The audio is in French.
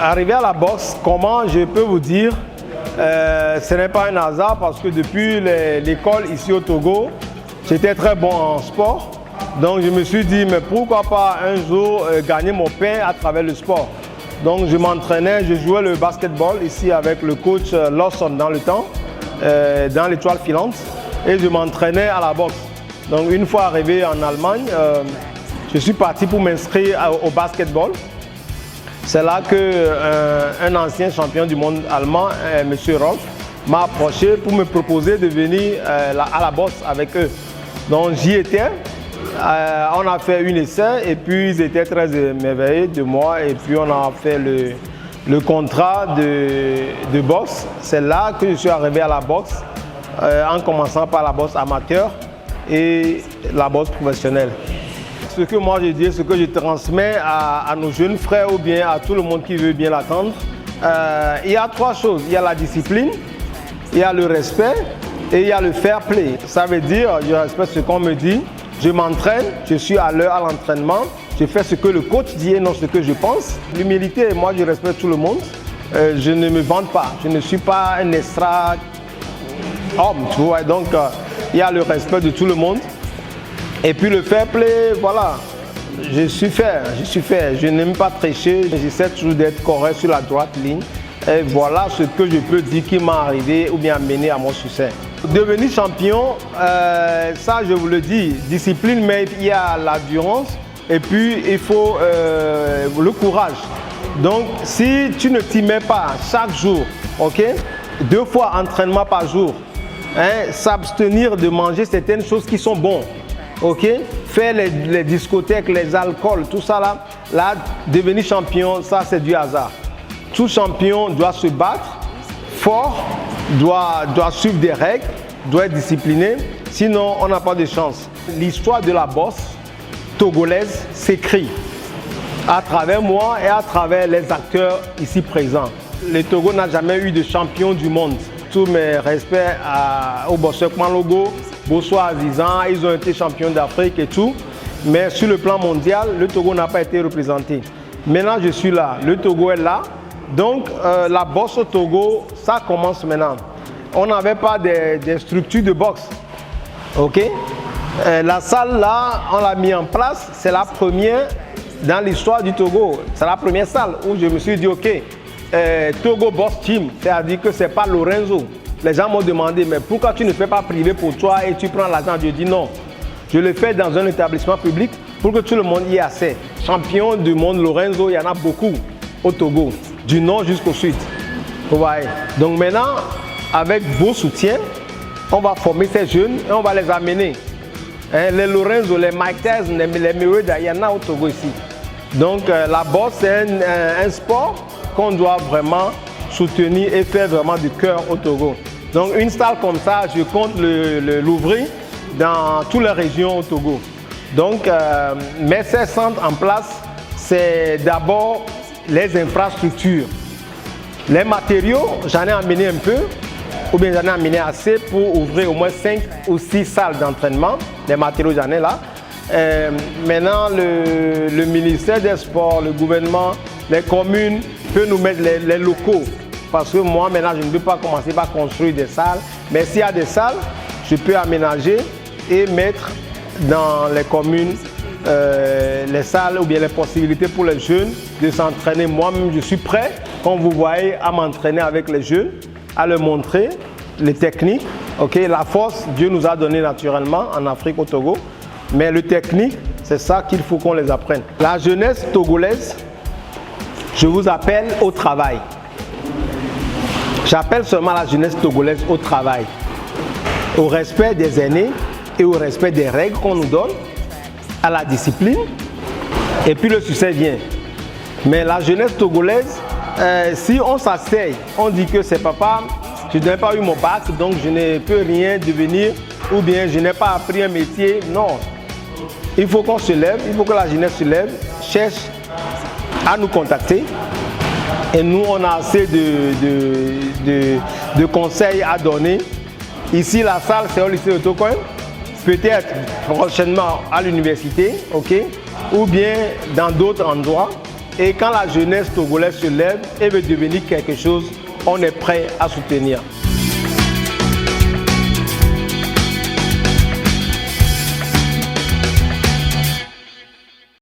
Arrivé à la boxe, comment je peux vous dire, ce n'est pas un hasard parce que depuis l'école ici au Togo, j'étais très bon en sport. Donc je me suis dit, mais pourquoi pas un jour gagner mon pain à travers le sport. Donc je m'entraînais, je jouais le basketball ici avec le coach Lawson dans le temps, dans l'Étoile filante, et je m'entraînais à la boxe. Donc une fois arrivé en Allemagne, je suis parti pour m'inscrire au basketball. C'est là qu'un ancien champion du monde allemand, M. Rolf, m'a approché pour me proposer de venir à la boxe avec eux. Donc j'y étais, on a fait un essai et puis ils étaient très émerveillés de moi et puis on a fait le contrat de boxe. C'est là que je suis arrivé à la boxe, en commençant par la boxe amateur et la boxe professionnelle. Ce que moi je dis, ce que je transmets à nos jeunes frères ou bien à tout le monde qui veut bien l'attendre, il y a trois choses. Il y a la discipline, il y a le respect et il y a le fair play. Ça veut dire, je respecte ce qu'on me dit, je m'entraîne, je suis à l'heure à l'entraînement, je fais ce que le coach dit et non ce que je pense. L'humilité, moi je respecte tout le monde, je ne me vante pas, je ne suis pas un extra homme, tu vois. Donc il y a le respect de tout le monde. Et puis le fair play, voilà, je suis fair, je n'aime pas tricher, j'essaie toujours d'être correct sur la droite ligne. Et voilà ce que je peux dire qui m'a arrivé ou bien amené à mon succès. Devenir champion, ça je vous le dis, discipline, mais il y a l'endurance et puis il faut le courage. Donc si tu ne t'y mets pas chaque jour, ok, 2 fois entraînement par jour, hein, s'abstenir de manger certaines choses qui sont bonnes. Ok, faire les discothèques, les alcools, tout ça là, devenir champion, ça c'est du hasard. Tout champion doit se battre fort, doit suivre des règles, doit être discipliné, sinon on n'a pas de chance. L'histoire de la boxe togolaise s'écrit à travers moi et à travers les acteurs ici présents. Le Togo n'a jamais eu de champion du monde. Tous mes respects au boxeur Malogo, Bosso Azizan, ils ont été champions d'Afrique et tout. Mais sur le plan mondial, le Togo n'a pas été représenté. Maintenant, je suis là, le Togo est là. Donc, la boxe au Togo, ça commence maintenant. On n'avait pas des structures de boxe. Ok? La salle là, on l'a mis en place. C'est la première dans l'histoire du Togo. C'est la première salle où je me suis dit, ok, Togo Box Team, c'est-à-dire que ce n'est pas Lorenzo. Les gens m'ont demandé, mais pourquoi tu ne fais pas privé pour toi et tu prends l'argent? Je dis non. Je le fais dans un établissement public pour que tout le monde y ait accès. Champion du monde Lorenzo, il y en a beaucoup au Togo, du nord jusqu'au sud. Vous voyez. Donc maintenant, avec vos soutiens, on va former ces jeunes et on va les amener. Hein, les Lorenzo, les Mike Tyson, les Mayweather, il y en a au Togo ici. Donc la boxe, c'est un sport qu'on doit vraiment soutenir et faire vraiment du cœur au Togo. Donc une salle comme ça, je compte l'ouvrir dans toutes les régions au Togo. Donc mettre ces centres en place, c'est d'abord les infrastructures. Les matériaux, j'en ai amené un peu, ou bien j'en ai amené assez pour ouvrir au moins 5 ou 6 salles d'entraînement. Les matériaux, j'en ai là. Maintenant, le ministère des Sports, le gouvernement, les communes peuvent nous mettre les locaux. Parce que moi, maintenant, je ne peux pas commencer par construire des salles. Mais s'il y a des salles, je peux aménager et mettre dans les communes les salles ou bien les possibilités pour les jeunes de s'entraîner. Moi-même, je suis prêt, comme vous voyez, à m'entraîner avec les jeunes, à leur montrer les techniques. Okay? La force, Dieu nous a donné naturellement en Afrique, au Togo. Mais le technique, c'est ça qu'il faut qu'on les apprenne. La jeunesse togolaise, je vous appelle au travail. J'appelle seulement la jeunesse togolaise au travail, au respect des aînés et au respect des règles qu'on nous donne, à la discipline, et puis le succès vient. Mais la jeunesse togolaise, si on s'asseye, on dit que c'est papa, je n'ai pas eu mon bac, donc je ne peux rien devenir, ou bien je n'ai pas appris un métier. Non, il faut qu'on se lève, il faut que la jeunesse se lève, cherche à nous contacter. Et nous, on a assez de conseils à donner. Ici, la salle, c'est au lycée de Tokoin. Peut-être prochainement à l'université, ok? ou bien dans d'autres endroits. Et quand la jeunesse togolaise se lève et veut devenir quelque chose, on est prêt à soutenir.